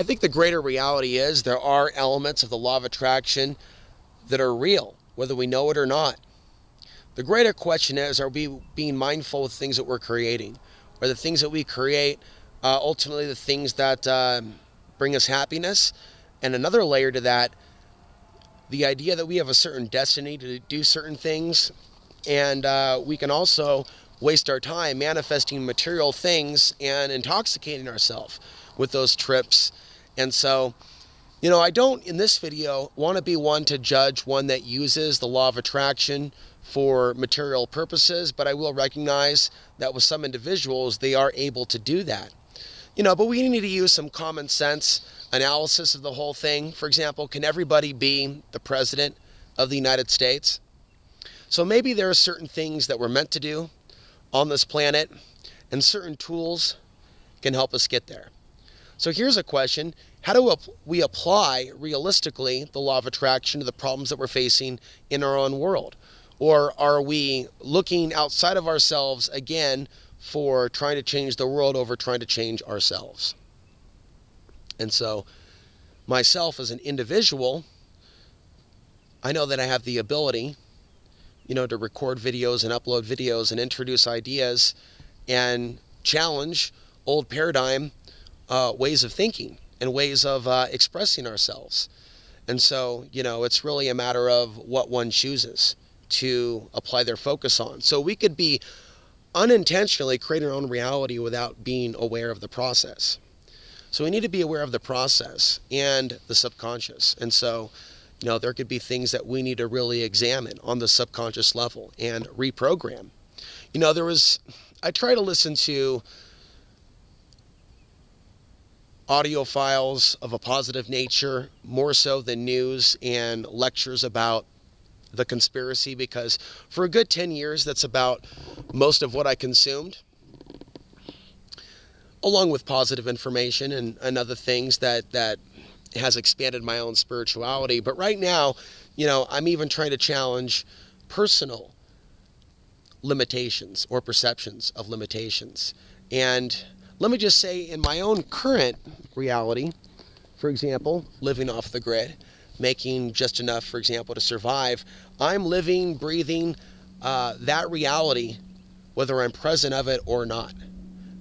I think the greater reality is there are elements of the law of attraction that are real, whether we know it or not. The greater question is, are we being mindful of the things that we're creating? Are the things that we create ultimately the things that bring us happiness? And another layer to that, the idea that we have a certain destiny to do certain things, and we can also waste our time manifesting material things and intoxicating ourselves with those trips. And so, I don't, in this video, want to be one to judge one that uses the law of attraction for material purposes, but I will recognize that with some individuals, they are able to do that. But we need to use some common sense analysis of the whole thing. For example, can everybody be the president of the United States? So maybe there are certain things that we're meant to do on this planet, and certain tools can help us get there. So here's a question. How do we apply realistically the law of attraction to the problems that we're facing in our own world? Or are we looking outside of ourselves again for trying to change the world over trying to change ourselves? And so myself as an individual, I know that I have the ability, to record videos and upload videos and introduce ideas and challenge old paradigm ways of thinking and ways of expressing ourselves. And so, it's really a matter of what one chooses to apply their focus on. So we could be unintentionally creating our own reality without being aware of the process. So we need to be aware of the process and the subconscious. And so, there could be things that we need to really examine on the subconscious level and reprogram. I try to listen to audio files of a positive nature more so than news and lectures about the conspiracy, because for a good 10 years, that's about most of what I consumed, along with positive information and other things that has expanded my own spirituality. But right now, I'm even trying to challenge personal limitations or perceptions of limitations. And let me just say, in my own current reality, for example, living off the grid, making just enough, for example, to survive, I'm living, breathing that reality, whether I'm present of it or not,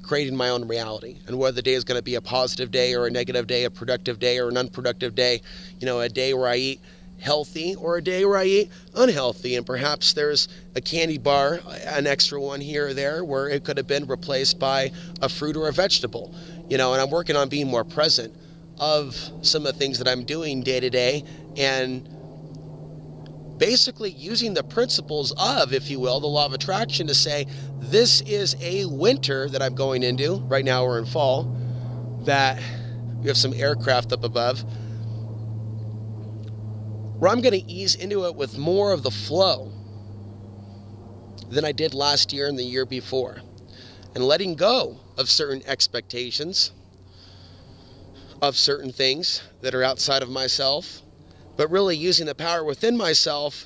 creating my own reality. And whether the day is going to be a positive day or a negative day, a productive day or an unproductive day, a day where I eat healthy or a day where I eat unhealthy. And perhaps there's a candy bar, an extra one here or there, where it could have been replaced by a fruit or a vegetable. And I'm working on being more present of some of the things that I'm doing day to day, and basically using the principles of, if you will, the law of attraction to say, this is a winter that I'm going into. Right now we're in fall, that we have some aircraft up above, where I'm going to ease into it with more of the flow than I did last year and the year before, and letting go of certain expectations of certain things that are outside of myself, but really using the power within myself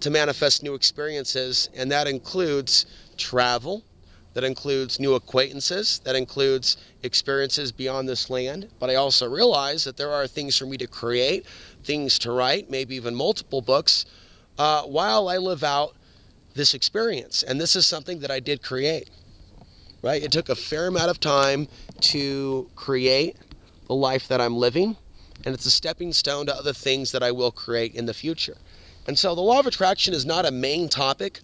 to manifest new experiences. And that includes travel, that includes new acquaintances, that includes experiences beyond this land. But I also realize that there are things for me to create, things to write, maybe even multiple books, while I live out this experience. And this is something that I did create, right? It took a fair amount of time to create the life that I'm living, and it's a stepping stone to other things that I will create in the future. And so the law of attraction is not a main topic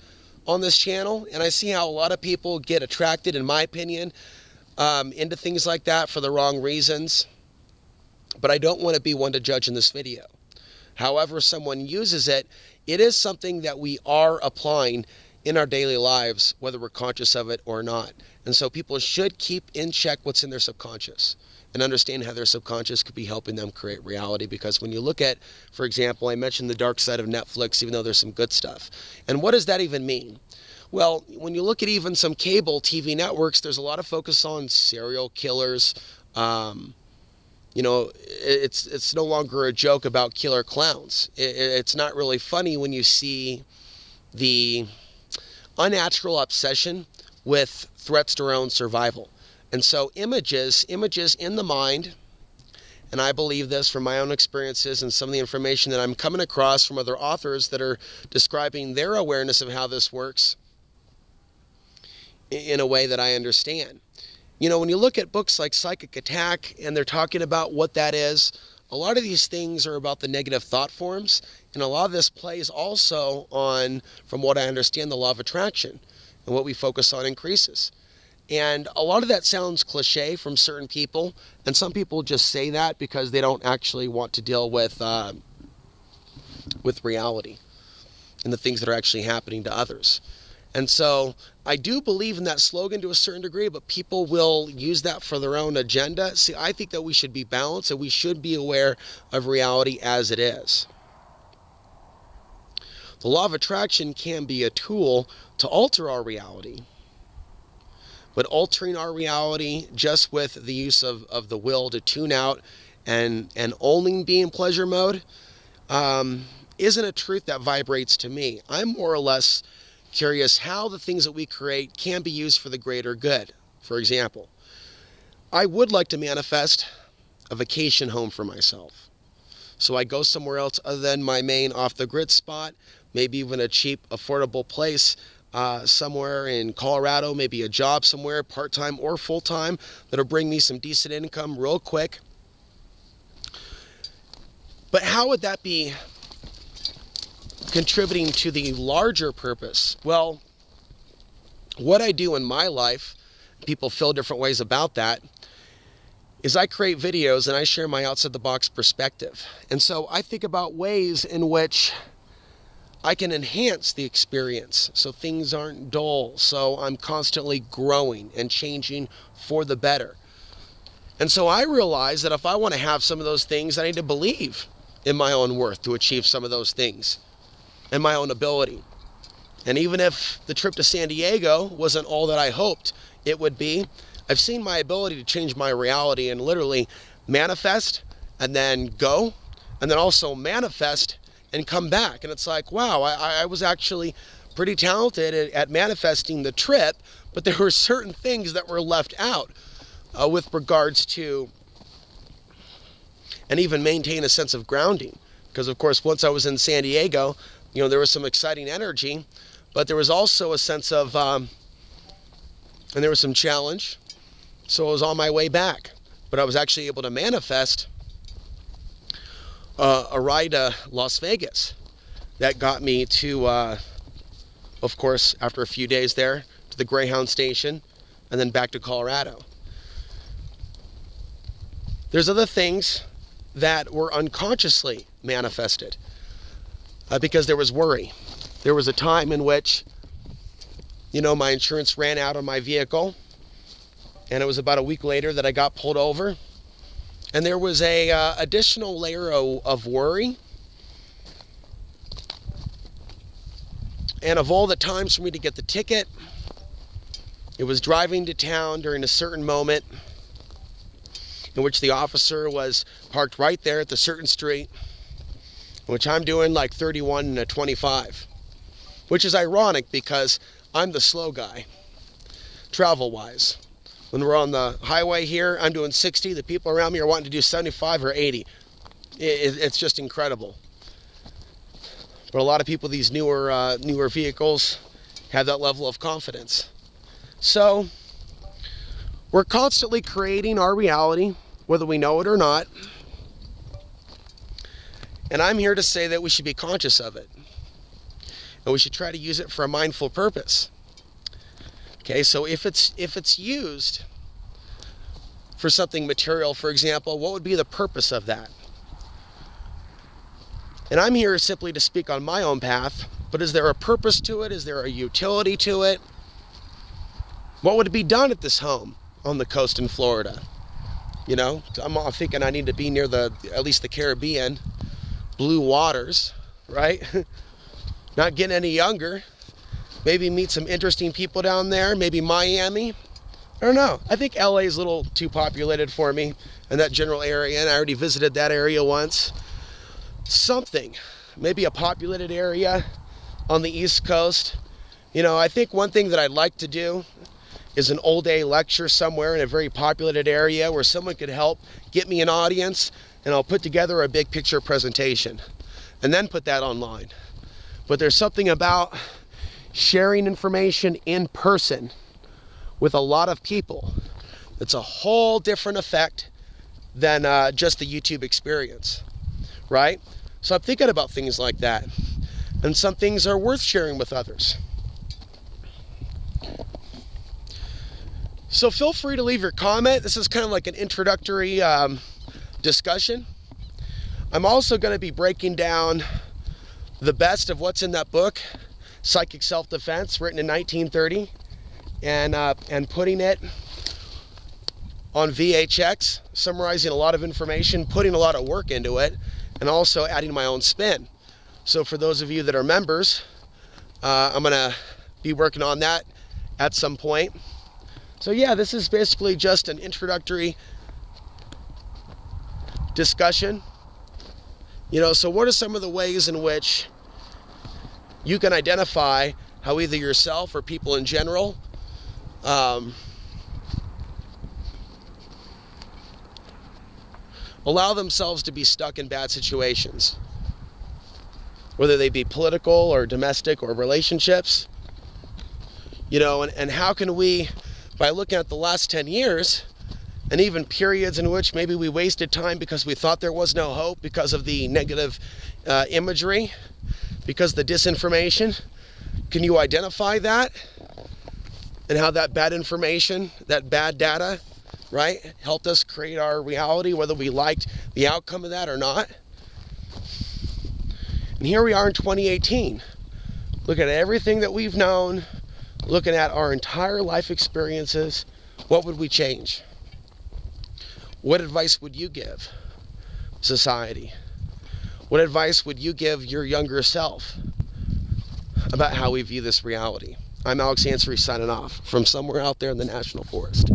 on this channel, and I see how a lot of people get attracted, in my opinion, into things like that for the wrong reasons. But I don't want to be one to judge in this video. However someone uses it, it is something that we are applying in our daily lives, whether we're conscious of it or not. And so people should keep in check what's in their subconscious and understand how their subconscious could be helping them create reality. Because when you look at, for example, I mentioned the dark side of Netflix, even though there's some good stuff. And what does that even mean? Well, when you look at even some cable TV networks, there's a lot of focus on serial killers. It's no longer a joke about killer clowns. It's not really funny when you see the unnatural obsession with threats to our own survival. And so images in the mind and I believe this from my own experiences and some of the information that I'm coming across from other authors that are describing their awareness of how this works in a way that I understand. When you look at books like Psychic Attack and they're talking about what that is, a lot of these things are about the negative thought forms, and a lot of this plays also on, from what I understand, the law of attraction, and what we focus on increases. And a lot of that sounds cliche from certain people, and some people just say that because they don't actually want to deal with reality and the things that are actually happening to others. And so I do believe in that slogan to a certain degree, but people will use that for their own agenda. See, I think that we should be balanced and we should be aware of reality as it is. The law of attraction can be a tool to alter our reality. But altering our reality just with the use of the will to tune out and only be in pleasure mode isn't a truth that vibrates to me. I'm more or less curious how the things that we create can be used for the greater good. For example, I would like to manifest a vacation home for myself. So I go somewhere else other than my main off-the-grid spot, maybe even a cheap, affordable place somewhere in Colorado, maybe a job somewhere, part-time or full-time, that'll bring me some decent income real quick. But how would that be contributing to the larger purpose? Well, what I do in my life, people feel different ways about that, is I create videos and I share my outside the box perspective. And so I think about ways in which I can enhance the experience so things aren't dull. So I'm constantly growing and changing for the better. And so I realize that if I want to have some of those things, I need to believe in my own worth to achieve some of those things and my own ability. And even if the trip to San Diego wasn't all that I hoped it would be, I've seen my ability to change my reality and literally manifest and then go, and then also manifest and come back. And it's like, wow, I was actually pretty talented at manifesting the trip, but there were certain things that were left out with regards to, and even maintain a sense of grounding. Because of course, once I was in San Diego, there was some exciting energy, but there was also a sense of, and there was some challenge. So I was on my way back, but I was actually able to manifest a ride to Las Vegas that got me to, of course, after a few days there, to the Greyhound station, and then back to Colorado. There's other things that were unconsciously manifested because there was worry. There was a time in which, my insurance ran out on my vehicle, and it was about a week later that I got pulled over. And there was a additional layer of worry. And of all the times for me to get the ticket, it was driving to town during a certain moment in which the officer was parked right there at the certain street, which I'm doing like 31 and a 25, which is ironic because I'm the slow guy, travel-wise. When we're on the highway here, I'm doing 60. The people around me are wanting to do 75 or 80. It's just incredible. But a lot of people, these newer vehicles, have that level of confidence. So we're constantly creating our reality, whether we know it or not. And I'm here to say that we should be conscious of it. And we should try to use it for a mindful purpose. Okay, so if it's used for something material, for example, what would be the purpose of that? And I'm here simply to speak on my own path, but is there a purpose to it? Is there a utility to it? What would be done at this home on the coast in Florida? I'm thinking I need to be near at least the Caribbean, blue waters, right? Not getting any younger. Maybe meet some interesting people down there. Maybe Miami. I don't know. I think LA is a little too populated for me in that general area, and I already visited that area once. Something. Maybe a populated area on the East Coast. I think one thing that I'd like to do is an all-day lecture somewhere in a very populated area where someone could help get me an audience, and I'll put together a big picture presentation and then put that online. But there's something about sharing information in person with a lot of people that's a whole different effect than just the YouTube experience, right? So I'm thinking about things like that, and some things are worth sharing with others. So feel free to leave your comment. This is kind of like an introductory discussion. I'm also going to be breaking down the best of what's in that book, Psychic Self-Defense, written in 1930, and putting it on VHX, summarizing a lot of information, putting a lot of work into it, and also adding my own spin. So for those of you that are members, I'm going to be working on that at some point. So yeah, this is basically just an introductory discussion. So what are some of the ways in which you can identify how either yourself or people in general allow themselves to be stuck in bad situations, whether they be political or domestic or relationships, and how can we, by looking at the last 10 years, and even periods in which maybe we wasted time because we thought there was no hope because of the negative imagery, because of the disinformation, can you identify that and how that bad information, that bad data, right, helped us create our reality, whether we liked the outcome of that or not? And here we are in 2018, looking at everything that we've known, looking at our entire life experiences. What would we change? What advice would you give society? What advice would you give your younger self about how we view this reality? I'm Alex Ansary signing off from somewhere out there in the National Forest.